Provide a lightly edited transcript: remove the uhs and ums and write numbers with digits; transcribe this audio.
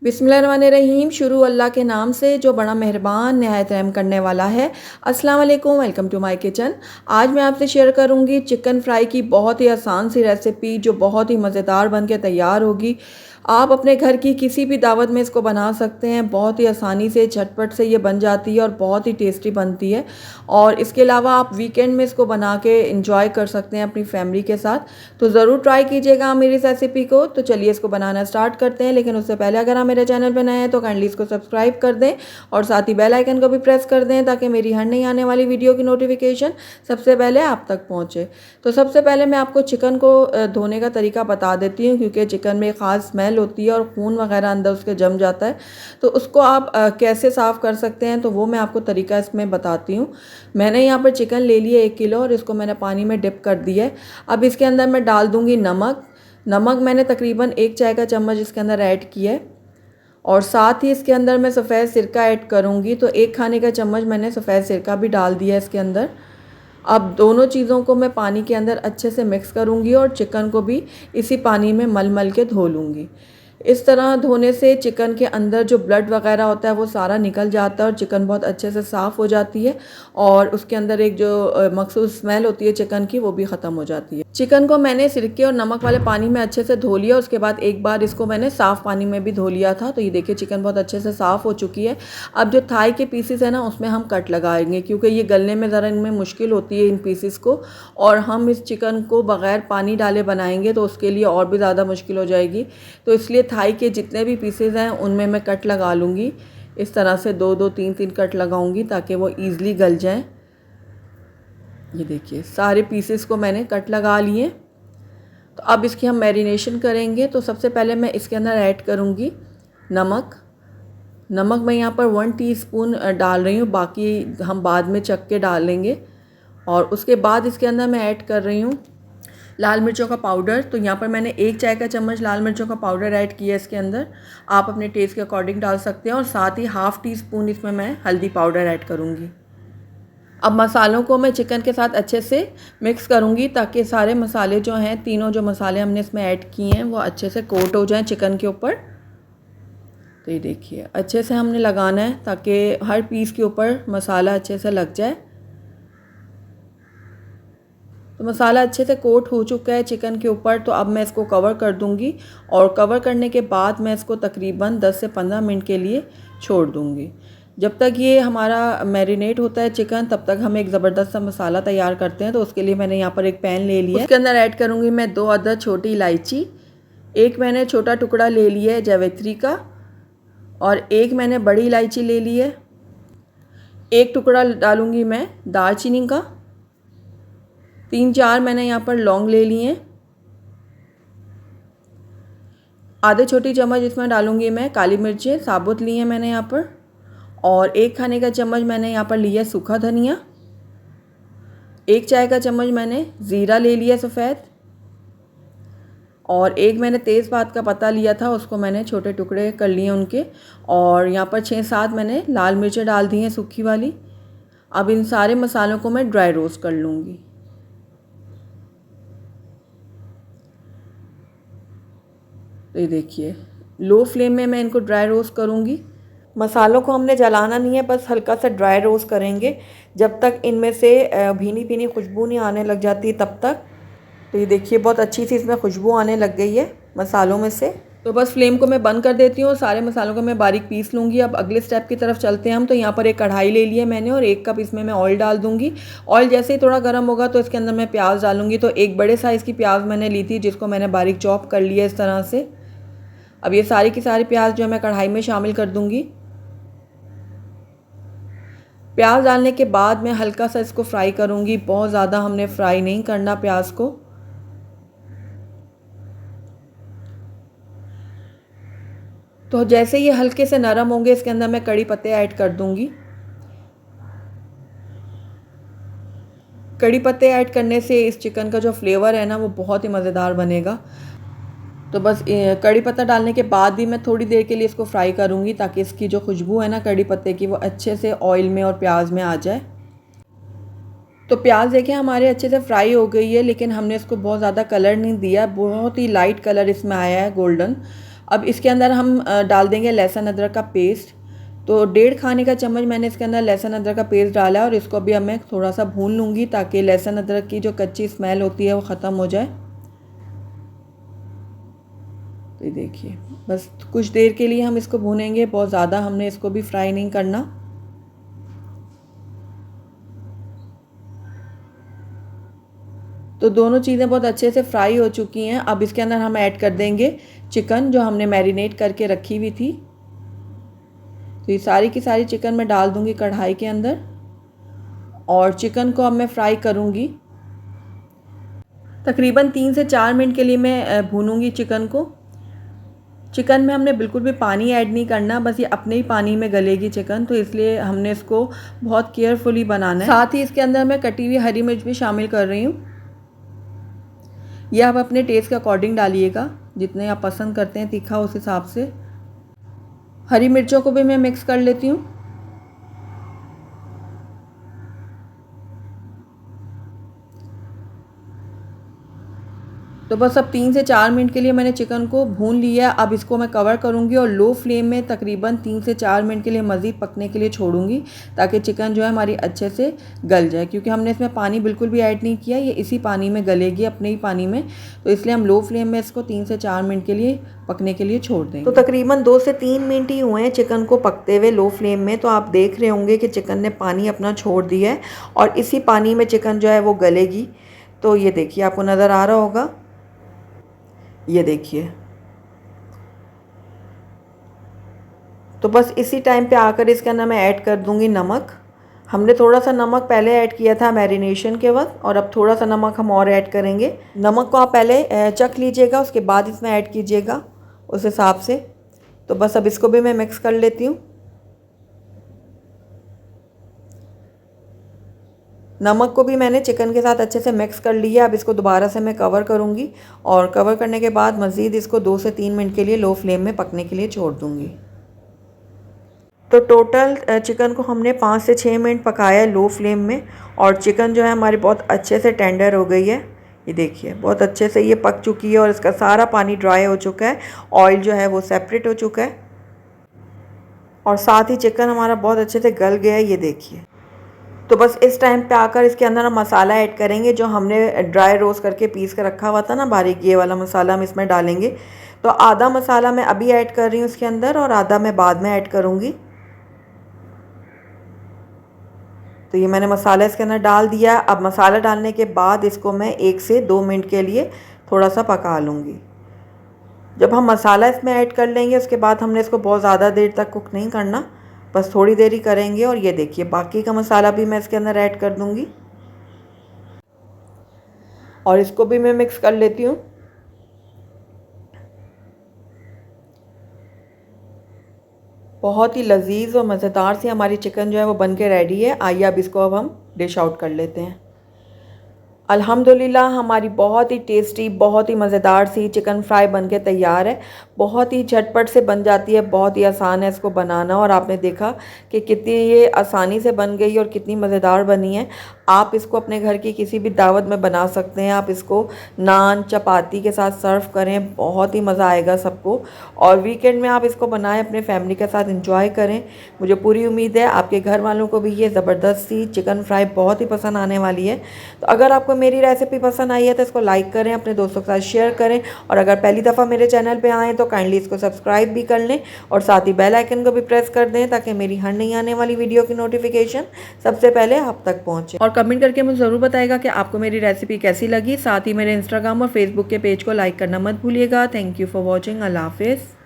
बिस्मिल्लाहिर्रहमानिर्रहीम। शुरू अल्लाह के नाम से जो बड़ा मेहरबान नहायत रहम करने वाला है। अस्सलाम वालेकुम, वेलकम टू माय किचन। आज मैं आपसे शेयर करूंगी चिकन फ्राई की बहुत ही आसान सी रेसिपी जो बहुत ही मज़ेदार बन के तैयार होगी। आप अपने घर की किसी भी दावत में इसको बना सकते हैं। बहुत ही आसानी से झटपट से ये बन जाती है और बहुत ही टेस्टी बनती है। और इसके अलावा आप वीकेंड में इसको बना के इंजॉय कर सकते हैं अपनी फैमिली के साथ। तो ज़रूर ट्राई कीजिएगा मेरी इस रेसिपी को। तो चलिए इसको बनाना स्टार्ट करते हैं, लेकिन उससे पहले अगर आप मेरे चैनल पर नए हैं तो काइंडली इसको सब्सक्राइब कर दें और साथ ही बेल आइकन को भी प्रेस कर दें ताकि मेरी हर नई आने वाली वीडियो की नोटिफिकेशन सबसे पहले आप तक पहुँचे। तो सबसे पहले मैं आपको चिकन को धोने का तरीका बता देती हूँ, क्योंकि चिकन में ख़ास स्मेल होती है और खून वगैरह अंदर उसके जम जाता है। तो उसको आप कैसे साफ़ कर सकते हैं तो वो मैं आपको तरीका इसमें बताती हूँ। मैंने यहाँ पर चिकन ले लिया 1 किलो और इसको मैंने पानी में डिप कर दिया है। अब इसके अंदर मैं डाल दूँगी नमक मैंने तकरीबन 1 चाय का चम्मच इसके अंदर ऐड किया है। और साथ ही इसके अंदर मैं सफ़ेद सिरका ऐड करूँगी, तो 1 खाने का चम्मच मैंने सफ़ेद सिरका भी डाल दिया है इसके अंदर। अब दोनों चीज़ों को मैं पानी के अंदर अच्छे से मिक्स करूँगी और चिकन को भी इसी पानी में मल मल के धो लूँगी। इस तरह धोने से चिकन के अंदर जो ब्लड वगैरह होता है वो सारा निकल जाता है और चिकन बहुत अच्छे से साफ़ हो जाती है और उसके अंदर एक जो मखसूस स्मेल होती है चिकन की वो भी ख़त्म हो जाती है। चिकन को मैंने सिरके और नमक वाले पानी में अच्छे से धो लिया। उसके बाद एक बार इसको मैंने साफ़ पानी में भी धो लिया था। तो ये देखिए चिकन बहुत अच्छे से साफ़ हो चुकी है। अब जो थाई के पीसेस है ना उसमें हम कट लगाएंगे, क्योंकि ये गलने में ज़रा इनमें मुश्किल होती है इन पीसेस को। और हम इस चिकन को बग़ैर पानी डाले बनाएंगे तो उसके लिए और भी ज़्यादा मुश्किल हो जाएगी। तो इसलिए थाई के जितने भी पीसेस हैं उनमें मैं कट लगा लूँगी। इस तरह से 2-2 3-3 कट लगाऊंगी ताकि वो ईज़िली गल जाएं। ये देखिए सारे पीसेस को मैंने कट लगा लिए। तो अब इसकी हम मैरिनेशन करेंगे। तो सबसे पहले मैं इसके अंदर ऐड करूँगी नमक मैं यहाँ पर 1 टीस्पून डाल रही हूँ, बाकी हम बाद में चख के डालेंगे। और उसके बाद इसके अंदर मैं ऐड कर रही हूँ लाल मिर्चों का पाउडर। तो यहाँ पर मैंने 1 चाय का चम्मच लाल मिर्चों का पाउडर ऐड किया है इसके अंदर। आप अपने टेस्ट के अकॉर्डिंग डाल सकते हैं। और साथ ही ½ टीस्पून इसमें मैं हल्दी पाउडर ऐड करूँगी। अब मसालों को मैं चिकन के साथ अच्छे से मिक्स करूँगी ताकि सारे मसाले जो हैं, तीनों जो मसाले हमने इसमें ऐड किए हैं वो अच्छे से कोट हो जाएं चिकन के ऊपर। तो ये देखिए अच्छे से हमने लगाना है ताकि हर पीस के ऊपर मसाला अच्छे से लग जाए। तो मसाला अच्छे से कोट हो चुका है चिकन के ऊपर। तो अब मैं इसको कवर कर दूंगी और कवर करने के बाद मैं इसको तकरीबन 10 से 15 मिनट के लिए छोड़ दूंगी। जब तक ये हमारा मैरिनेट होता है चिकन, तब तक हम एक ज़बरदस्त सा मसाला तैयार करते हैं। तो उसके लिए मैंने यहाँ पर एक पैन ले लिया है। उसके अंदर ऐड करूँगी मैं 2 अदद छोटी इलायची, 1 मैंने छोटा टुकड़ा ले लिया है जावित्री का और 1 मैंने बड़ी इलायची ले ली है। 1 टुकड़ा डालूँगी मैं दालचीनी का, 3-4 मैंने यहाँ पर लौंग ले लिए हैं। आधे छोटी चम्मच इसमें डालूँगी मैं काली मिर्चें साबुत ली हैं मैंने यहाँ पर। और 1 खाने का चम्मच मैंने यहाँ पर लिया सूखा धनिया। 1 चाय का चम्मच मैंने ज़ीरा ले लिया सफ़ेद। और 1 मैंने तेज़पात का पत्ता लिया था, उसको मैंने छोटे टुकड़े कर लिए उनके। और यहाँ पर 6-7 मैंने लाल मिर्चें डाल दी हैं सूखी वाली। अब इन सारे मसालों को मैं ड्राई रोस्ट कर लूँगी। तो ये देखिए लो फ्लेम में मैं इनको ड्राई रोस्ट करूँगी। मसालों को हमने जलाना नहीं है, बस हल्का सा ड्राई रोस्ट करेंगे जब तक इनमें से भीनी भीनी खुशबू नहीं आने लग जाती तब तक। तो ये देखिए बहुत अच्छी सी इसमें खुशबू आने लग गई है मसालों में से। तो बस फ्लेम को मैं बंद कर देती हूँ। सारे मसालों को मैं बारीक पीस लूँगी। अब अगले स्टेप की तरफ चलते हैं हम। तो यहाँ पर एक कढ़ाई ले ली है मैंने और 1 कप इसमें मैं ऑयल डाल दूँगी। ऑयल जैसे ही थोड़ा गर्म होगा तो इसके अंदर मैं प्याज डालूँगी। तो एक बड़े साइज़ की प्याज मैंने ली थी जिसको मैंने बारीक चॉप कर लिया इस तरह से। अब ये सारी की सारी प्याज जो मैं कढ़ाई में शामिल कर दूँगी। प्याज डालने के बाद मैं हल्का सा इसको फ्राई करूँगी, बहुत ज़्यादा हमने फ्राई नहीं करना प्याज को। तो जैसे ये हल्के से नरम होंगे इसके अंदर मैं कड़ी पत्ते ऐड कर दूँगी। कड़ी पत्ते ऐड करने से इस चिकन का जो फ्लेवर है ना वो बहुत ही मज़ेदार बनेगा। तो बस कड़ी पत्ता डालने के बाद भी मैं थोड़ी देर के लिए इसको फ्राई करूँगी ताकि इसकी जो खुशबू है ना कड़ी पत्ते की वो अच्छे से ऑयल में और प्याज में आ जाए। तो प्याज देखिए हमारे अच्छे से फ्राई हो गई है, लेकिन हमने इसको बहुत ज़्यादा कलर नहीं दिया, बहुत ही लाइट कलर इसमें आया है गोल्डन। अब इसके अंदर हम डाल देंगे लहसुन अदरक का पेस्ट। तो 1.5 खाने का चम्मच मैंने इसके अंदर लहसुन अदरक का पेस्ट डाला है और इसको भी अब मैं थोड़ा सा भून लूँगी ताकि लहसुन अदरक की जो कच्ची स्मेल होती है वो ख़त्म हो जाए। तो ये देखिए, बस कुछ देर के लिए हम इसको भूनेंगे, बहुत ज़्यादा हमने इसको भी फ्राई नहीं करना। तो दोनों चीज़ें बहुत अच्छे से फ्राई हो चुकी हैं। अब इसके अंदर हम ऐड कर देंगे चिकन जो हमने मैरिनेट करके रखी हुई थी। तो ये सारी की सारी चिकन मैं डाल दूंगी कढ़ाई के अंदर और चिकन को अब मैं फ्राई करूंगी। तकरीबन 3 से 4 मिनट के लिए मैं भूनूंगी चिकन को। चिकन में हमने बिल्कुल भी पानी ऐड नहीं करना, बस ये अपने ही पानी में गलेगी चिकन, तो इसलिए हमने इसको बहुत केयरफुली बनाना है। साथ ही इसके अंदर मैं कटी हुई हरी मिर्च भी शामिल कर रही हूँ। यह आप अपने टेस्ट के अकॉर्डिंग डालिएगा, जितने आप पसंद करते हैं तीखा उस हिसाब से। हरी मिर्चों को भी मैं मिक्स कर लेती हूँ। तो बस अब 3 से 4 मिनट के लिए मैंने चिकन को भून लिया है। अब इसको मैं कवर करूँगी और लो फ्लेम में तकरीबन 3 से 4 मिनट के लिए मज़ीद पकने के लिए छोड़ूंगी ताकि चिकन जो है हमारी अच्छे से गल जाए, क्योंकि हमने इसमें पानी बिल्कुल भी ऐड नहीं किया, ये इसी पानी में गलेगी, अपने ही पानी में। तो इसलिए हम लो फ्लेम में इसको 3 से 4 मिनट के लिए पकने के लिए छोड़ देंगे। तो तकरीबन 2 से 3 मिनट ही हुए हैं चिकन को पकते हुए लो फ्लेम में। तो आप देख रहे होंगे कि चिकन ने पानी अपना छोड़ दिया है और इसी पानी में चिकन जो है वो गलेगी। तो ये देखिए, आपको नज़र आ रहा होगा, ये देखिए। तो बस इसी टाइम पे आकर इसके अंदर मैं ऐड कर दूंगी नमक। हमने थोड़ा सा नमक पहले ऐड किया था मैरिनेशन के वक्त और अब थोड़ा सा नमक हम और ऐड करेंगे। नमक को आप पहले चख लीजिएगा, उसके बाद इसमें ऐड कीजिएगा उस हिसाब से। तो बस अब इसको भी मैं मिक्स कर लेती हूँ। नमक को भी मैंने चिकन के साथ अच्छे से मिक्स कर लिया। अब इसको दोबारा से मैं कवर करूँगी और कवर करने के बाद मज़ीद इसको 2 से 3 मिनट के लिए लो फ्लेम में पकने के लिए छोड़ दूँगी। तो टोटल चिकन को हमने 5 से 6 मिनट पकाया है लो फ्लेम में और चिकन जो है हमारी बहुत अच्छे से टेंडर हो गई है। ये देखिए, बहुत अच्छे से ये पक चुकी है और इसका सारा पानी ड्राई हो चुका है, ऑयल जो है वो सेपरेट हो चुका है और साथ ही चिकन हमारा बहुत अच्छे से गल गया है। ये देखिए। तो बस इस टाइम पे आकर इसके अंदर हम मसाला ऐड करेंगे जो हमने ड्राई रोस्ट करके पीस कर रखा हुआ था ना बारीक, ये वाला मसाला हम इसमें डालेंगे। तो आधा मसाला मैं अभी ऐड कर रही हूँ इसके अंदर और आधा मैं बाद में ऐड करूँगी। तो ये मैंने मसाला इसके अंदर डाल दिया। अब मसाला डालने के बाद इसको मैं 1 से 2 मिनट के लिए थोड़ा सा पका लूँगी। जब हम मसाला इसमें ऐड कर लेंगे उसके बाद हमने इसको बहुत ज़्यादा देर तक कुक नहीं करना, बस थोड़ी देर ही करेंगे। और ये देखिए, बाकी का मसाला भी मैं इसके अंदर ऐड कर दूंगी और इसको भी मैं मिक्स कर लेती हूँ। बहुत ही लजीज और मज़ेदार सी हमारी चिकन जो है वो बन के रेडी है। आइए अब इसको अब हम डिश आउट कर लेते हैं। अल्हम्दुलिल्लाह हमारी बहुत ही टेस्टी, बहुत ही मज़ेदार सी चिकन फ्राई बनके तैयार है। बहुत ही झटपट से बन जाती है, बहुत ही आसान है इसको बनाना। और आपने देखा कि कितनी ये आसानी से बन गई और कितनी मज़ेदार बनी है। आप इसको अपने घर की किसी भी दावत में बना सकते हैं। आप इसको नान चपाती के साथ सर्व करें, बहुत ही मज़ा आएगा सबको। और वीकेंड में आप इसको बनाएं, अपने फैमिली के साथ इंजॉय करें। मुझे पूरी उम्मीद है आपके घर वालों को भी ये ज़बरदस्त सी चिकन फ्राई बहुत ही पसंद आने वाली है। तो अगर आपको मेरी रेसिपी पसंद आई है तो इसको लाइक करें, अपने दोस्तों के साथ शेयर करें और अगर पहली दफ़ा मेरे चैनल पे आएँ तो काइंडली इसको सब्सक्राइब भी कर लें और साथ ही बेल आइकन को भी प्रेस कर दें ताकि मेरी हर नई आने वाली वीडियो की नोटिफिकेशन सबसे पहले आप तक पहुँचे। और कमेंट करके मुझे ज़रूर बताएगा कि आपको मेरी रेसिपी कैसी लगी। साथ ही मेरे इंस्टाग्राम और फेसबुक के पेज को लाइक करना मत भूलिएगा। Thank you for watching. अल्लाह हाफिज़।